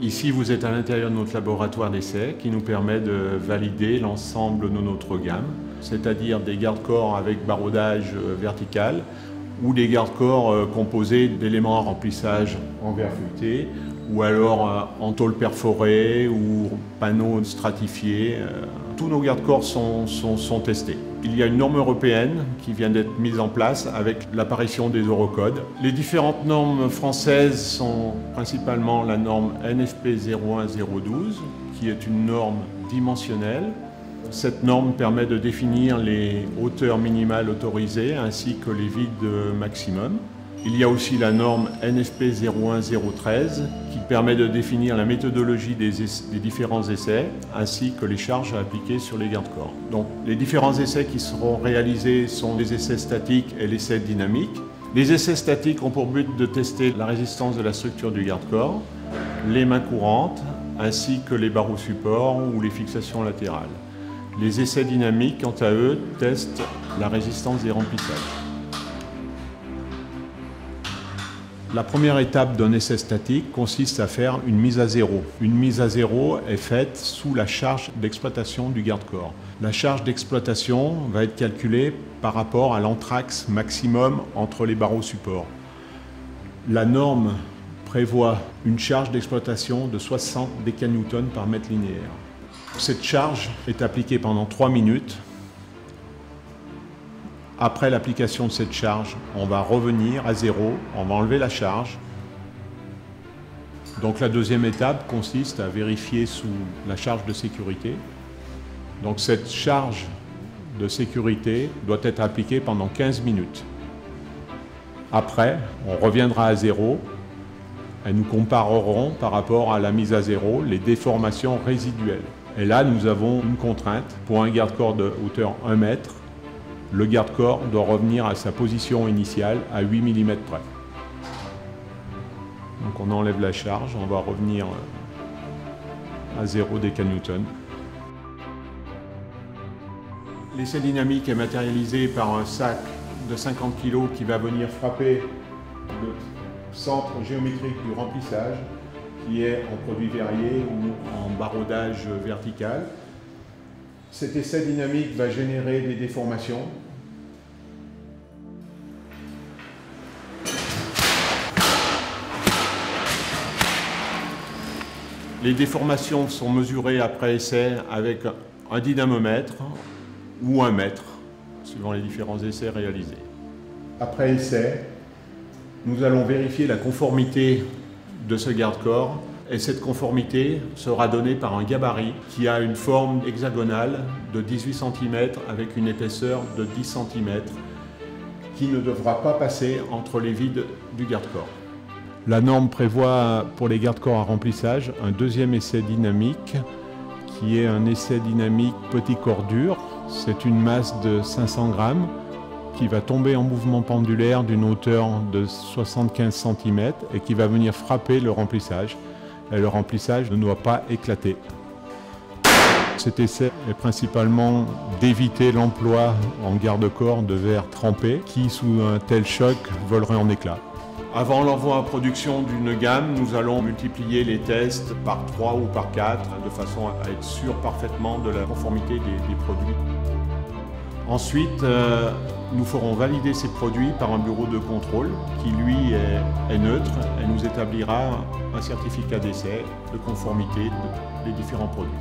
Ici, vous êtes à l'intérieur de notre laboratoire d'essai qui nous permet de valider l'ensemble de notre gamme, c'est-à-dire des garde-corps avec baroudage vertical ou des garde-corps composés d'éléments à remplissage en verre feuilleté ou alors en tôle perforée ou panneaux stratifiés. Tous nos garde-corps sont testés. Il y a une norme européenne qui vient d'être mise en place avec l'apparition des Eurocodes. Les différentes normes françaises sont principalement la norme NFP 01012, qui est une norme dimensionnelle. Cette norme permet de définir les hauteurs minimales autorisées ainsi que les vides maximum. Il y a aussi la norme NFP 01013 qui permet de définir la méthodologie des différents essais ainsi que les charges à appliquer sur les garde-corps. Donc les différents essais qui seront réalisés sont les essais statiques et l'essai dynamique. Les essais statiques ont pour but de tester la résistance de la structure du garde-corps, les mains courantes ainsi que les barreaux supports ou les fixations latérales. Les essais dynamiques, quant à eux, testent la résistance des remplissages. La première étape d'un essai statique consiste à faire une mise à zéro. Une mise à zéro est faite sous la charge d'exploitation du garde-corps. La charge d'exploitation va être calculée par rapport à l'anthrax maximum entre les barreaux supports. La norme prévoit une charge d'exploitation de 60 décanewtons par mètre linéaire. Cette charge est appliquée pendant 3 minutes. Après l'application de cette charge, on va revenir à zéro, on va enlever la charge. Donc la deuxième étape consiste à vérifier sous la charge de sécurité. Donc cette charge de sécurité doit être appliquée pendant 15 minutes. Après, on reviendra à zéro et nous comparerons par rapport à la mise à zéro les déformations résiduelles. Et là, nous avons une contrainte. Pour un garde-corps de hauteur 1 mètre, le garde-corps doit revenir à sa position initiale à 8 mm près. Donc on enlève la charge, on va revenir à 0 décanewtons. L'essai dynamique est matérialisé par un sac de 50 kg qui va venir frapper le centre géométrique du remplissage, qui est en produit verrier ou en baroudage vertical. Cet essai dynamique va générer des déformations. Les déformations sont mesurées après essai avec un dynamomètre ou un mètre, suivant les différents essais réalisés. Après essai, nous allons vérifier la conformité de ce garde-corps. Et cette conformité sera donnée par un gabarit qui a une forme hexagonale de 18 cm avec une épaisseur de 10 cm qui ne devra pas passer entre les vides du garde-corps. La norme prévoit pour les garde-corps à remplissage un deuxième essai dynamique qui est un essai dynamique petit corps dur. C'est une masse de 500 grammes qui va tomber en mouvement pendulaire d'une hauteur de 75 cm et qui va venir frapper le remplissage. Et le remplissage ne doit pas éclater. Cet essai est principalement d'éviter l'emploi en garde-corps de verre trempé qui, sous un tel choc, volerait en éclats. Avant l'envoi en production d'une gamme, nous allons multiplier les tests par 3 ou par 4 de façon à être sûr parfaitement de la conformité des produits. Ensuite, nous ferons valider ces produits par un bureau de contrôle qui, lui, est neutre et nous établira un certificat d'essai de conformité des différents produits.